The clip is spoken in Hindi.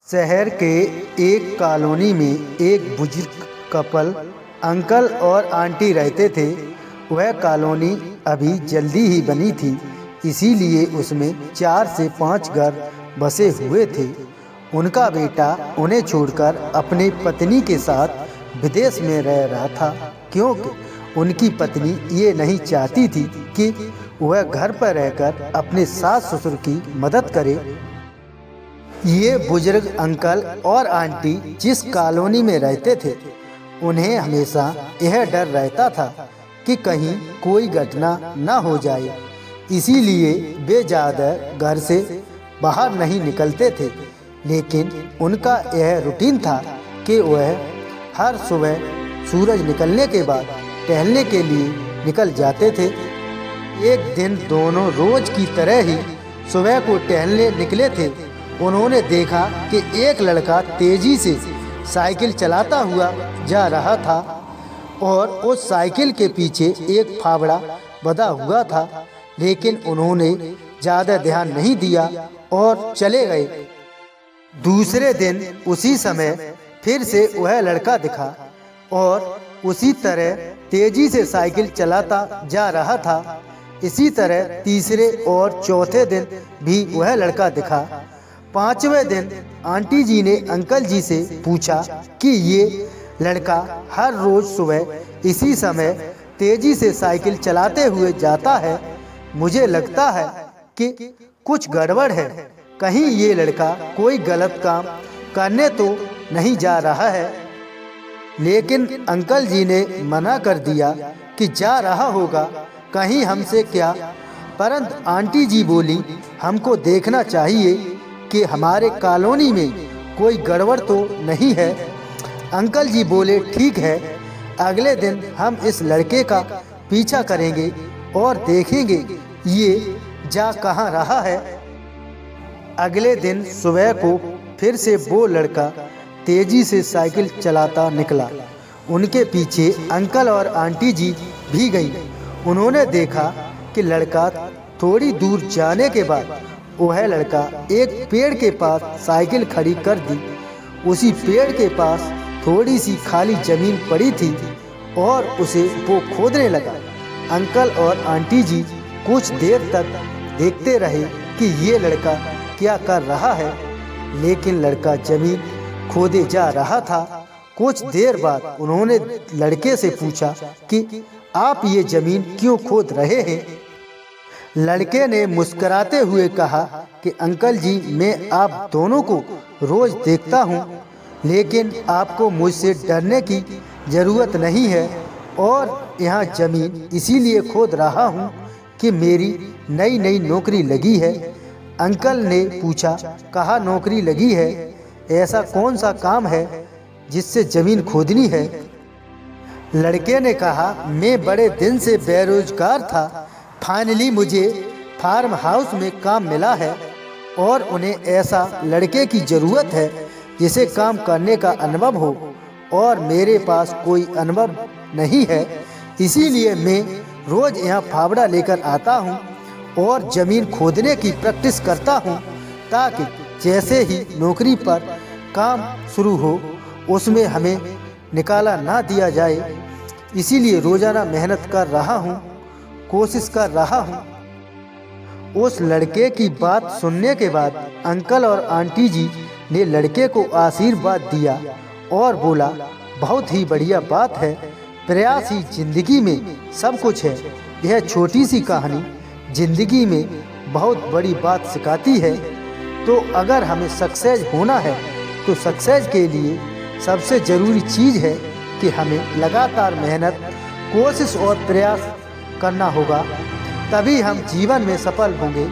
शहर के एक कॉलोनी में एक बुजुर्ग कपल अंकल और आंटी रहते थे। वह कॉलोनी अभी जल्दी ही बनी थी, इसीलिए उसमें 4 से 5 घर बसे हुए थे। उनका बेटा उन्हें छोड़कर अपनी पत्नी के साथ विदेश में रह रहा था, क्योंकि उनकी पत्नी ये नहीं चाहती थी कि वह घर पर रहकर अपने सास ससुर की मदद करे। ये बुजुर्ग अंकल और आंटी जिस कॉलोनी में रहते थे, उन्हें हमेशा यह डर रहता था कि कहीं कोई घटना न हो जाए, इसीलिए वे ज़्यादा घर से बाहर नहीं निकलते थे। लेकिन उनका यह रूटीन था कि वह हर सुबह सूरज निकलने के बाद टहलने के लिए निकल जाते थे। एक दिन दोनों रोज की तरह ही सुबह को टहलने निकले थे। उन्होंने देखा कि एक लड़का तेजी से साइकिल चलाता हुआ जा रहा था और उस साइकिल के पीछे एक फावड़ा बंधा हुआ था, लेकिन उन्होंने ज़्यादा ध्यान नहीं दिया और चले गए। दूसरे दिन उसी समय फिर से वह लड़का दिखा और उसी तरह तेजी से साइकिल चलाता जा रहा था। इसी तरह तीसरे और चौथे दिन भी वह लड़का दिखा। 5वें दिन आंटी जी ने अंकल जी से पूछा कि ये लड़का हर रोज सुबह इसी समय तेजी से साइकिल चलाते हुए जाता है। मुझे लगता है कि कुछ गड़बड़ है, कहीं ये लड़का कोई गलत काम करने तो नहीं जा रहा है। लेकिन अंकल जी ने मना कर दिया कि जा रहा होगा, कहीं हमसे क्या। परंतु आंटी जी बोली, हमको देखना चाहिए कि हमारे कॉलोनी में कोई गड़बड़ तो नहीं है। अंकल जी बोले, ठीक है, अगले दिन हम इस लड़के का पीछा करेंगे और देखेंगे ये जा कहाँ रहा है। अगले दिन सुबह को फिर से वो लड़का तेजी से साइकिल चलाता निकला। उनके पीछे अंकल और आंटी जी भी गई। उन्होंने देखा कि लड़का थोड़ी दूर जाने के बाद वह लड़का एक पेड़ के पास साइकिल खड़ी कर दी। उसी पेड़ के पास थोड़ी सी खाली जमीन पड़ी थी और उसे वो खोदने लगा। अंकल और आंटी जी कुछ देर तक देखते रहे कि ये लड़का क्या कर रहा है, लेकिन लड़का जमीन खोदे जा रहा था। कुछ देर बाद उन्होंने लड़के से पूछा कि आप ये जमीन क्यों खोद रहे हैं। लड़के ने मुस्कुराते हुए कहा कि अंकल जी, मैं आप दोनों को रोज देखता हूँ, लेकिन आपको मुझसे डरने की ज़रूरत नहीं है और यहाँ ज़मीन इसीलिए खोद रहा हूँ कि मेरी नई नौकरी लगी है। अंकल ने पूछा, कहाँ नौकरी लगी है, ऐसा कौन सा काम है जिससे ज़मीन खोदनी है। लड़के ने कहा, मैं बड़े दिन से बेरोजगार था, फाइनली मुझे फार्म हाउस में काम मिला है और उन्हें ऐसा लड़के की ज़रूरत है जिसे काम करने का अनुभव हो, और मेरे पास कोई अनुभव नहीं है। इसीलिए मैं रोज़ यहाँ फावड़ा लेकर आता हूँ और ज़मीन खोदने की प्रैक्टिस करता हूँ, ताकि जैसे ही नौकरी पर काम शुरू हो उसमें हमें निकाला ना दिया जाए। इसीलिए रोज़ाना मेहनत कर रहा हूँ, कोशिश कर रहा हूँ। उस लड़के की बात सुनने के बाद अंकल और आंटी जी ने लड़के को आशीर्वाद दिया और बोला, बहुत ही बढ़िया बात है, प्रयास ही जिंदगी में सब कुछ है। यह छोटी सी कहानी जिंदगी में बहुत बड़ी बात सिखाती है। तो अगर हमें सक्सेस होना है तो सक्सेस के लिए सबसे ज़रूरी चीज़ है कि हमें लगातार मेहनत, कोशिश और प्रयास करना होगा, तभी हम जीवन में सफल होंगे।